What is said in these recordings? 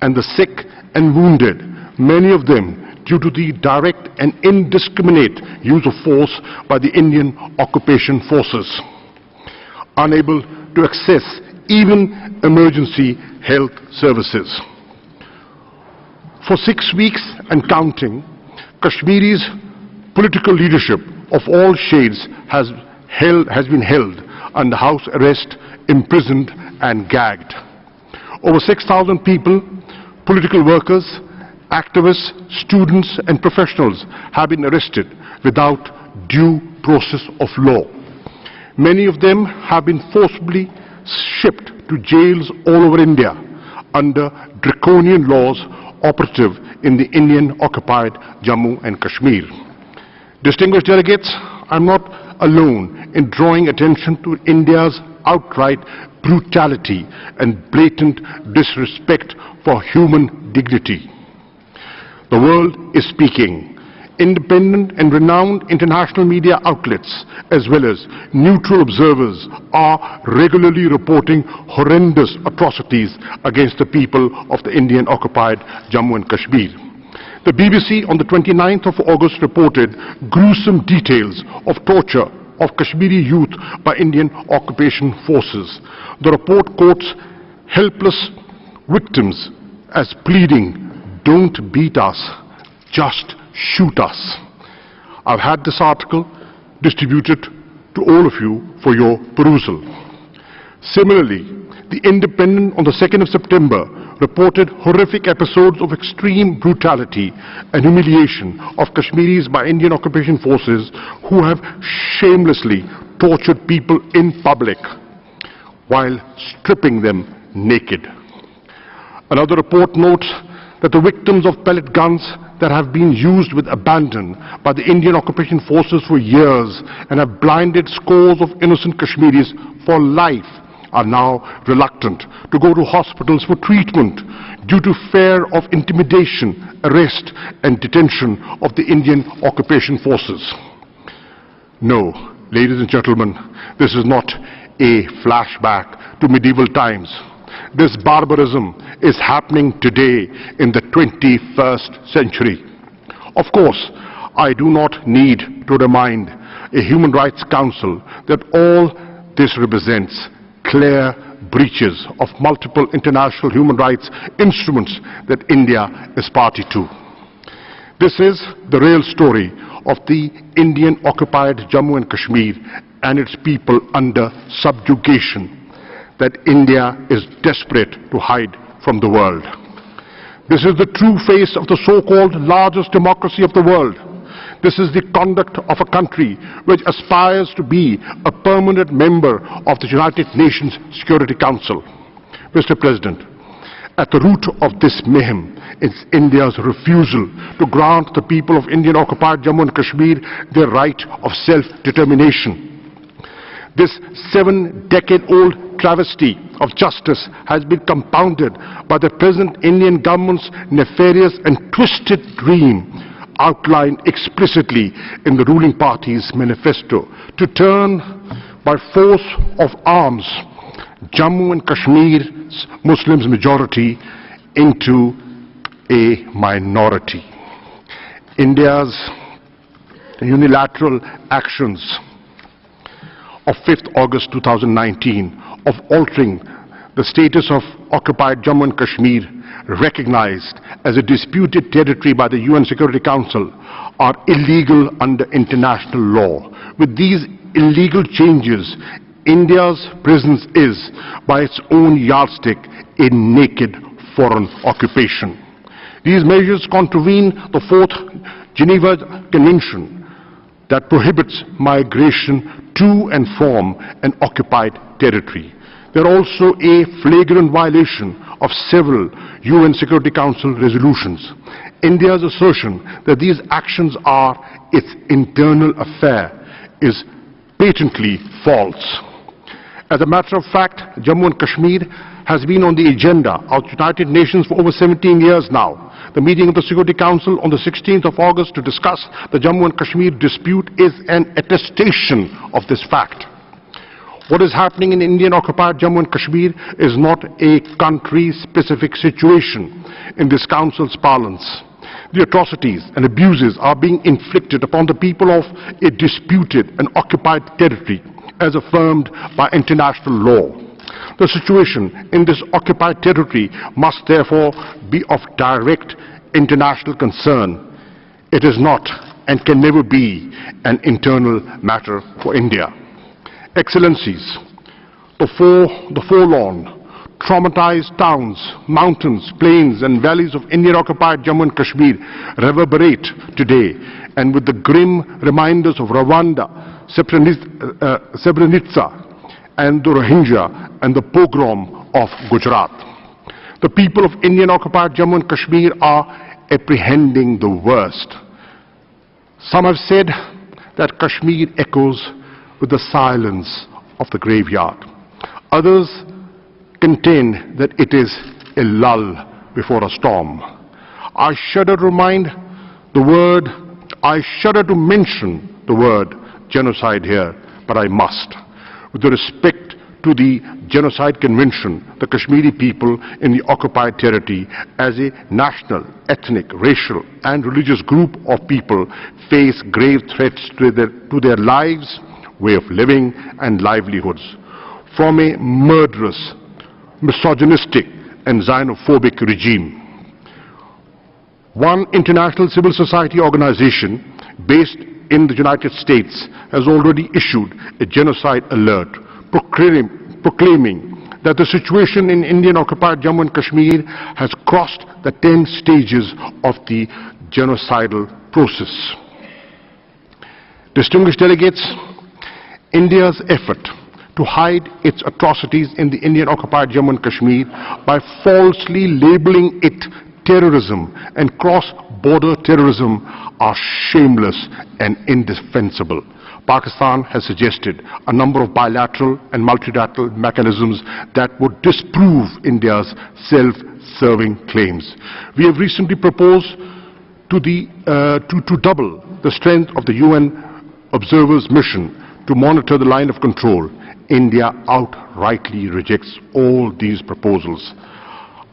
and the sick and wounded, many of them due to the direct and indiscriminate use of force by the Indian occupation forces, unable to access even emergency health services. For 6 weeks and counting, Kashmiri's political leadership of all shades has been held under house arrest, imprisoned and gagged. Over 6,000 people, political workers, activists, students and professionals have been arrested without due process of law. Many of them have been forcibly shipped to jails all over India under draconian laws operative in the Indian-occupied Jammu and Kashmir. Distinguished delegates, I'm not alone in drawing attention to India's outright brutality and blatant disrespect for human dignity. The world is speaking. Independent and renowned international media outlets, as well as neutral observers, are regularly reporting horrendous atrocities against the people of the Indian-occupied Jammu and Kashmir. The BBC on the 29th of August reported gruesome details of torture of Kashmiri youth by Indian occupation forces. The report quotes helpless victims as pleading, "Don't beat us, just shoot us." I've had this article distributed to all of you for your perusal. Similarly, The Independent on the 2nd of September reported horrific episodes of extreme brutality and humiliation of Kashmiris by Indian occupation forces who have shamelessly tortured people in public while stripping them naked. Another report notes that the victims of pellet guns that have been used with abandon by the Indian occupation forces for years and have blinded scores of innocent Kashmiris for life are now reluctant to go to hospitals for treatment due to fear of intimidation, arrest and detention of the Indian occupation forces. No, ladies and gentlemen, this is not a flashback to medieval times. This barbarism is happening today in the 21st century. Of course, I do not need to remind a Human Rights Council that all this represents clear breaches of multiple international human rights instruments that India is party to. This is the real story of the Indian-occupied Jammu and Kashmir and its people under subjugation that India is desperate to hide from the world. This is the true face of the so-called largest democracy of the world. This is the conduct of a country which aspires to be a permanent member of the United Nations Security Council. Mr. President, at the root of this mayhem is India's refusal to grant the people of Indian-occupied Jammu and Kashmir their right of self-determination. This 7-decade-old travesty of justice has been compounded by the present Indian government's nefarious and twisted dream outlined explicitly in the ruling party's manifesto to turn by force of arms Jammu and Kashmir's Muslims majority into a minority. India's unilateral actions of 5th August 2019 of altering the status of occupied Jammu and Kashmir, recognized as a disputed territory by the UN Security Council, are illegal under international law. With these illegal changes, India's presence is, by its own yardstick, a naked foreign occupation. These measures contravene the 4th Geneva Convention that prohibits migration to and from an occupied territory. They are also a flagrant violation of several UN Security Council resolutions. India's assertion that these actions are its internal affair is patently false. As a matter of fact, Jammu and Kashmir has been on the agenda of the United Nations for over 17 years now. The meeting of the Security Council on the 16th of August to discuss the Jammu and Kashmir dispute is an attestation of this fact. What is happening in Indian-occupied Jammu and Kashmir is not a country-specific situation. in this Council's parlance. The atrocities and abuses are being inflicted upon the people of a disputed and occupied territory as affirmed by international law. The situation in this occupied territory must therefore be of direct international concern. It is not and can never be an internal matter for India. Excellencies, the forlorn, traumatized towns, mountains, plains and valleys of Indian-occupied Jammu and Kashmir reverberate today, and with the grim reminders of Rwanda, Srebrenica and the Rohingya and the pogrom of Gujarat. The people of Indian-occupied Jammu and Kashmir are apprehending the worst. Some have said that Kashmir echoes with the silence of the graveyard. Others contend that it is a lull before a storm. I shudder to mention the word genocide here, but I must. With respect to the Genocide Convention, the Kashmiri people in the occupied territory as a national, ethnic, racial and religious group of people face grave threats to their lives, way of living and livelihoods from a murderous, misogynistic and xenophobic regime. One international civil society organization based in the United States has already issued a genocide alert, proclaiming that the situation in Indian-occupied Jammu and Kashmir has crossed the 10 stages of the genocidal process. Distinguished delegates, India's effort to hide its atrocities in the Indian-occupied Jammu and Kashmir by falsely labeling it terrorism and cross-border terrorism are shameless and indefensible. Pakistan has suggested a number of bilateral and multilateral mechanisms that would disprove India's self-serving claims. We have recently proposed to double the strength of the UN observers mission to monitor the line of control. India outrightly rejects all these proposals.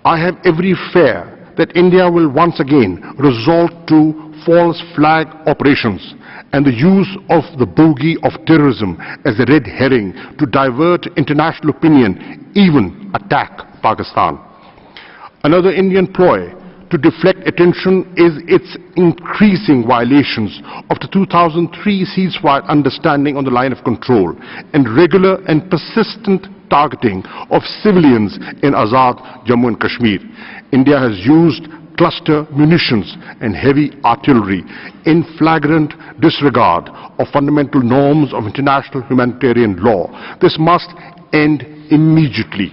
I have every fear that India will once again resort to false flag operations and the use of the bogey of terrorism as a red herring to divert international opinion, even attack Pakistan. Another Indian ploy to deflect attention is its increasing violations of the 2003 ceasefire understanding on the line of control and regular and persistent targeting of civilians in Azad Jammu and Kashmir. India has used cluster munitions and heavy artillery in flagrant disregard of fundamental norms of international humanitarian law. This must end immediately.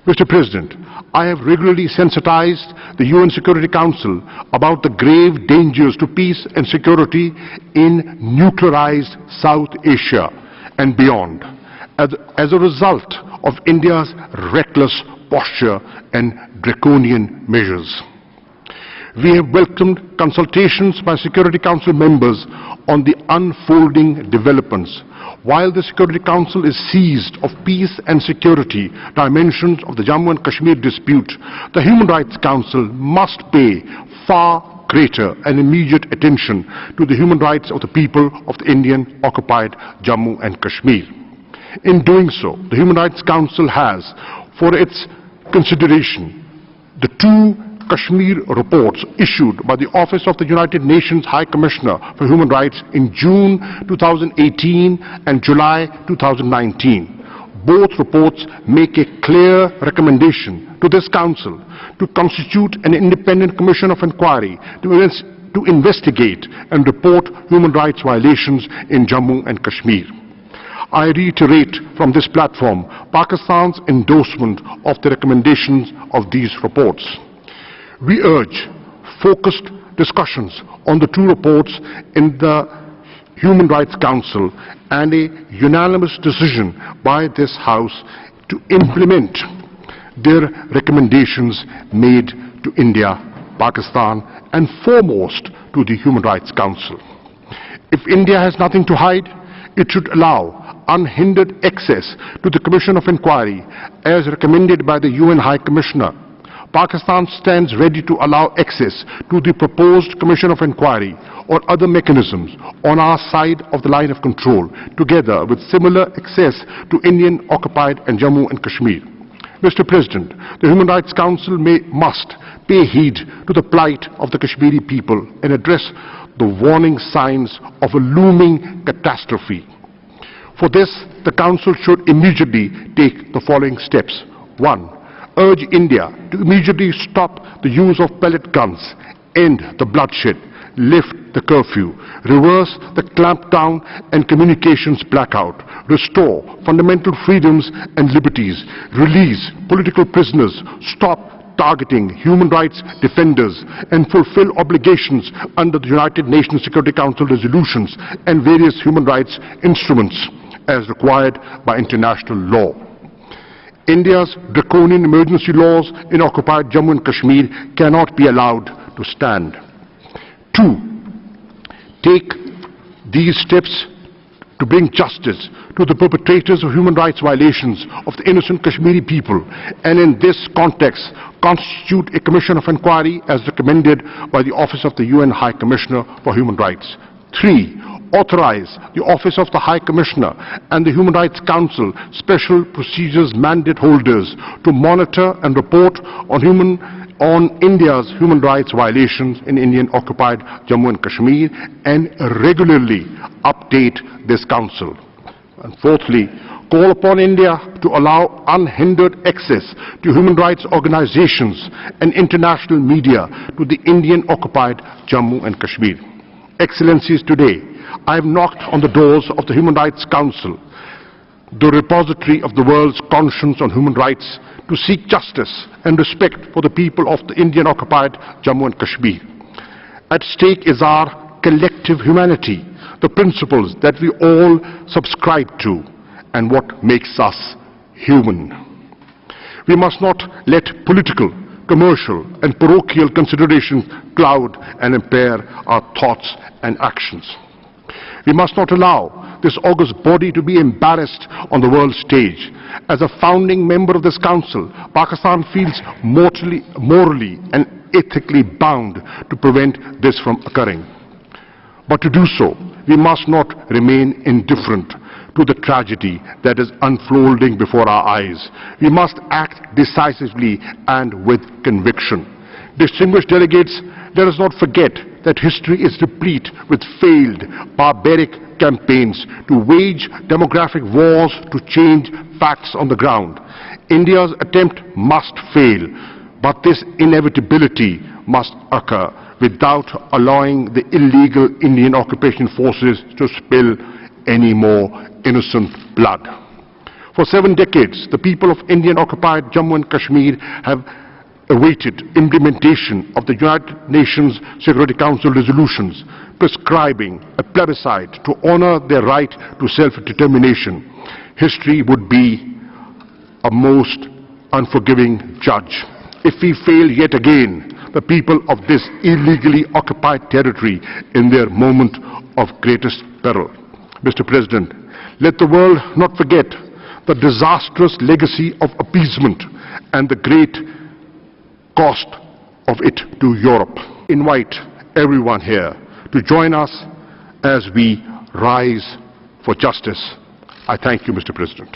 Mr. President, I have regularly sensitized the UN Security Council about the grave dangers to peace and security in nuclearized South Asia and beyond as a result of India's reckless posture and draconian measures. We have welcomed consultations by Security Council members on the unfolding developments. While the Security Council is seized of peace and security dimensions of the Jammu and Kashmir dispute, the Human Rights Council must pay far greater and immediate attention to the human rights of the people of the Indian-occupied Jammu and Kashmir. In doing so, the Human Rights Council has, for its consideration, the two Kashmir reports issued by the Office of the United Nations High Commissioner for Human Rights in June 2018 and July 2019. Both reports make a clear recommendation to this Council to constitute an independent commission of inquiry to investigate and report human rights violations in Jammu and Kashmir. I reiterate from this platform Pakistan's endorsement of the recommendations of these reports. We urge focused discussions on the two reports in the Human Rights Council and a unanimous decision by this House to implement their recommendations made to India, Pakistan, and foremost to the Human Rights Council. If India has nothing to hide, it should allow unhindered access to the Commission of Inquiry as recommended by the UN High Commissioner. Pakistan stands ready to allow access to the proposed Commission of Inquiry or other mechanisms on our side of the line of control, together with similar access to Indian-occupied and Jammu and Kashmir. Mr. President, the Human Rights Council must pay heed to the plight of the Kashmiri people and address the warning signs of a looming catastrophe. For this, the Council should immediately take the following steps. 1. Urge India to immediately stop the use of pellet guns, end the bloodshed, lift the curfew, reverse the clampdown and communications blackout, restore fundamental freedoms and liberties, release political prisoners, stop targeting human rights defenders, and fulfill obligations under the United Nations Security Council resolutions and various human rights instruments as required by international law. India's draconian emergency laws in occupied Jammu and Kashmir cannot be allowed to stand. 2. Take these steps to bring justice to the perpetrators of human rights violations of the innocent Kashmiri people, and in this context constitute a commission of inquiry as recommended by the Office of the UN High Commissioner for Human Rights. 3. Authorize the Office of the High Commissioner and the Human Rights Council special procedures mandate holders to monitor and report on India's human rights violations in Indian-occupied Jammu and Kashmir and regularly update this Council. And fourthly, call upon India to allow unhindered access to human rights organizations and international media to the Indian-occupied Jammu and Kashmir. Excellencies, today I have knocked on the doors of the Human Rights Council, the repository of the world's conscience on human rights, to seek justice and respect for the people of the Indian-occupied Jammu and Kashmir. At stake is our collective humanity, the principles that we all subscribe to, and what makes us human. We must not let political, commercial, and parochial considerations cloud and impair our thoughts and actions. We must not allow this august body to be embarrassed on the world stage. As a founding member of this Council, Pakistan feels morally and ethically bound to prevent this from occurring. But to do so, we must not remain indifferent to the tragedy that is unfolding before our eyes. We must act decisively and with conviction. Distinguished delegates, let us not forget that history is replete with failed, barbaric campaigns to wage demographic wars to change facts on the ground. India's attempt must fail, but this inevitability must occur without allowing the illegal Indian occupation forces to spill any more innocent blood. For 7 decades, the people of Indian-occupied Jammu and Kashmir have awaited implementation of the United Nations Security Council resolutions prescribing a plebiscite to honor their right to self-determination. History would be a most unforgiving judge if we fail yet again the people of this illegally occupied territory in their moment of greatest peril. Mr. President, let the world not forget the disastrous legacy of appeasement and the great cost of it to Europe. Invite everyone here to join us as we rise for justice. I thank you, Mr. President.